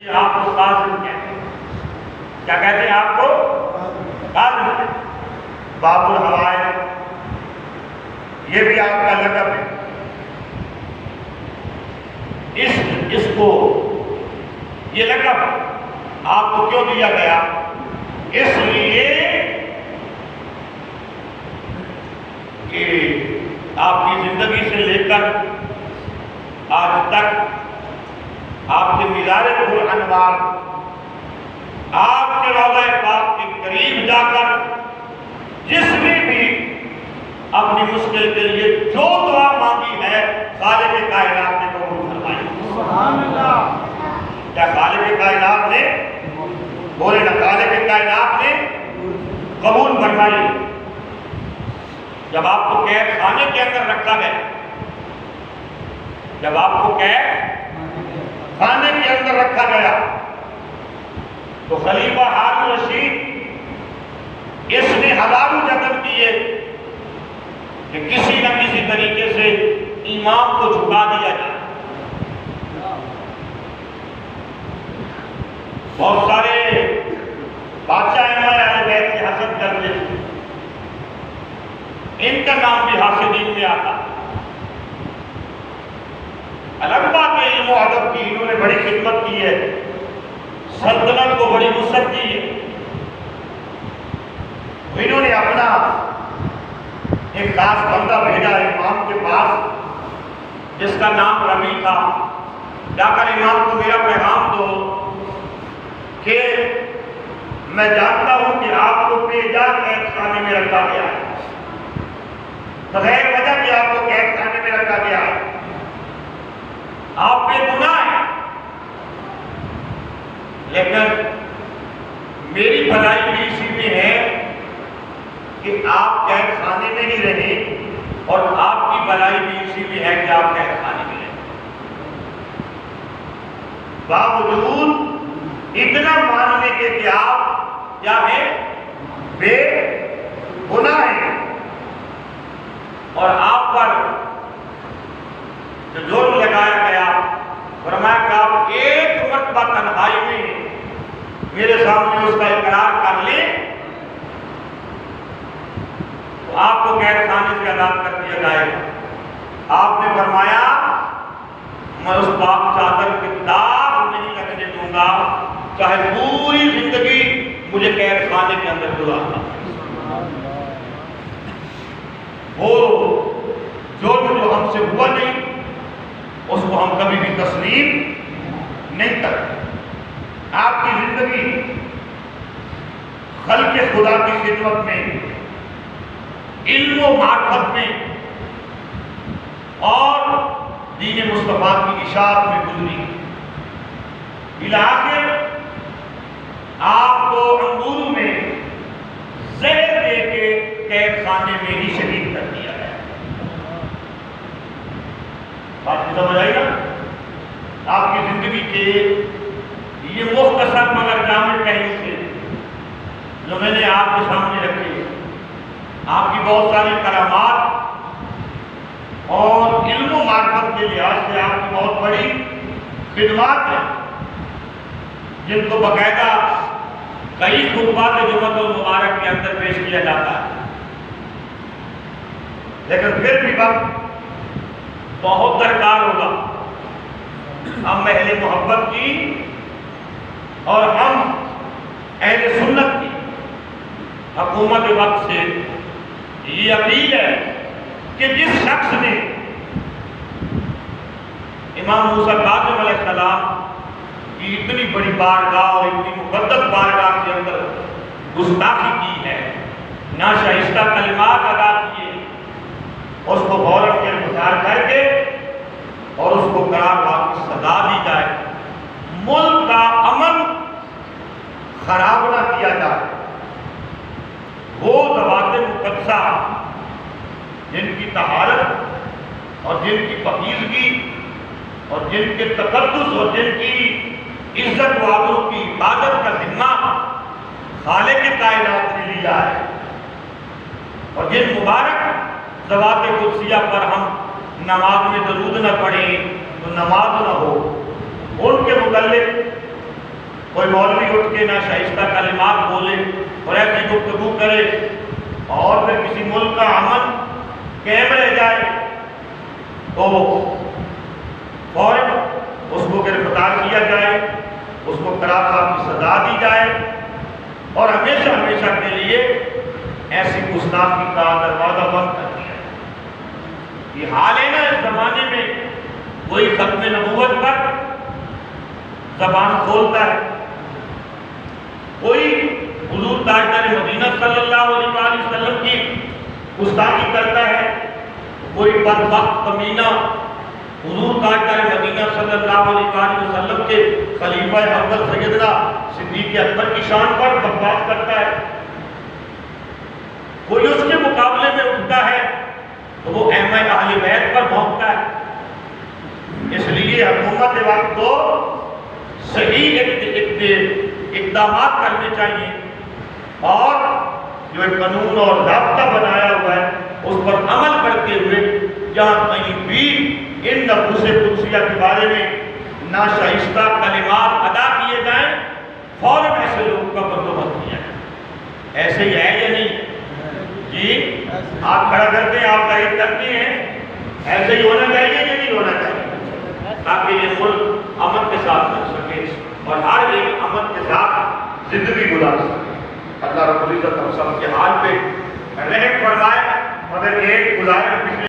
آپ کو قاضم کہتے ہیں. کیا کہتے ہیں آپ کو؟ قاضم کہتے ہیں. باب الحوائج یہ بھی آپ کا لقب ہے. اس کو یہ لقب آپ کو کیوں دیا گیا؟ اس لیے کہ آپ کی زندگی سے لے کر آج تک آپ کے مزار الانوار آپ کے روضہ پاک کے قریب جا کر جس نے بھی اپنی مشکل کے لیے جو دعا مانگی ہے خالق کائنات نے قبول فرمائی. سبحان اللہ. کیا خالق کائنات نے بولے نا، خالق کائنات نے قبول فرمائی. جب آپ کو قید خانے کے اندر رکھا گیا، جب آپ کو قید خانے کے اندر رکھا گیا تو خلیفہ ہارون رشید اس نے ہزاروں جتن کیے کہ کسی نہ کسی طریقے سے امام کو جھکا دیا جائے. بہت سارے بادشاہ اہل بیت سے حسد کرتے تھے، ان کا نام بھی حاسدین میں آتا. الگ بات ہے علم و ادب کی، انہوں نے بڑی خدمت کی ہے، سلطنت کو بڑی نصرت کی ہے. انہوں نے اپنا ایک خاص بندہ بھیجا امام کے پاس جس کا نام رمی تھا. جا کر امام کو میرا پیغام دو کہ میں جانتا ہوں کہ آپ کو بے جا قید خانے میں رکھا گیا ہے، بغیر وجہ کہ آپ کو قید خانے میں رکھا گیا ہے، آپ بے گناہ ہیں، لیکن میری بھلائی بھی اسی میں ہے کہ آپ قید خانے میں ہی رہیں، اور آپ کی بھلائی بھی اسی میں ہے کہ آپ قید خانے میں رہیں. باوجود اتنا ماننے کے کہ آپ کیا ہیں؟ بے گناہ ہیں، اور آپ پر جو جرم لگایا گیا فرمایا کہ آپ ایک مرتبہ تنہائی میں میرے سامنے اس کا اقرار کر لیں تو آپ کو قید خانے سے آزاد کر دیا جائے گا. آپ نے فرمایا میں اس پاک چادر کے داغ نہیں لگنے دوں گا چاہے پوری زندگی مجھے قید خانے کے اندر گزارنا. وہ جرم جو ہم سے ہوا نہیں اس کو ہم کبھی بھی تسلیم نہیں کرتے. آپ کی زندگی خلق خدا کی خدمت میں، علم و معرفت میں اور دین مصطفیٰ کی اشاعت میں گزری. بالآخر آپ کو انگوروں میں زہر دے کے قید خانے میں ہی شہید کر دیا گیا. بات کو سمجھ آئی نا؟ آپ کی زندگی کے یہ مختصر مگر جامع پہلو تھے جو میں نے آپ کے سامنے رکھے. آپ کی بہت ساری کرامات اور علم و معرفت کے لحاظ سے آپ کی بہت بڑی خدمات ہیں جن کو باقاعدہ کئی خطبات جمعۃ المبارک کے اندر پیش کیا جاتا ہے. لیکن پھر بھی وقت بہت درکار ہوگا. ہم اہل محبت کی اور ہم اہل سنت کی حکومت وقت سے یہ اپیل ہے کہ جس شخص نے امام موسیٰ کاظم علیہ السلام کی اتنی بڑی بارگاہ اور اتنی مقدس بارگاہ کے اندر گستاخی کی ہے، ناشائستہ کلمات ادا کیے، اس کو فوراً گرفتار کر کے اور اس کو قرار باغ کی سزا دی جائے، ملک کا امن خراب نہ کیا جائے. وہ ذوات مقدسہ جن کی طہارت اور جن کی پاکیزگی اور جن کے تقدس اور جن کی عزت والوں کی عبادت کا ذمہ خالق کائنات نے لیا ہے، اور جن مبارک ذوات قدسیہ پر ہم نماز میں درود نہ پڑھیں تو نماز نہ ہو، ان کے متعلق کوئی مولوی اٹھ کے ناشائستہ کلمات بولے اور ایسی گفتگو کرے اور پھر کسی ملک کا امن قائم رہ جائے تو فوراً اس کو گرفتار کیا جائے، اس کو کراہا کی سزا دی جائے اور ہمیشہ ہمیشہ کے لیے ایسی گستاخی کا دروازہ بند کر دیا۔ یہ حال ہے نا اس زمانے میں کوئی ختم نبوت پر زبان کھولتا ہے، کوئی حضور تاجدار مدینہ صلی اللہ علیہ وآلہ وسلم کی گستاخی کرتا ہے، کوئی بدبخت کمینہ حضور تاجدار مدینہ صلی اللہ علیہ وآلہ وسلم کے خلیفہ اول سیدنا صدیق اکبر کی شان پر بکواس کرتا ہے، کوئی اس کے مقابلے میں اٹھتا ہے تو وہ ائمہ اہل بیت پر بھونکتا ہے۔ اس لیے حکومت وقت کو صحیح اقدامات کرنے چاہیے اور جو ایک قانون اور ضابطہ بنایا ہوا ہے اس پر عمل کرتے ہوئے جہاں کہیں بھی ان نفوس قدسیہ کے بارے میں ناشائستہ کلمات ادا کیے جائیں فوراً ایسے لوگوں کا بندوبست کیا جائے۔ ایسے ہی ہے یا نہیں؟ جی آپ کھڑا کرتے ہیں، آپ تائید کرتے ہیں، ایسے ہی ہونا چاہیے یا نہیں ہونا چاہیے تاکہ یہ ملک امن کے ساتھ رہ سکے اور ہر ایک امن کے ساتھ زندگی گزار سکے۔ اللہ رب العزت ہم سب کے حال پہ رحم فرمائے، مگر ایک گزارش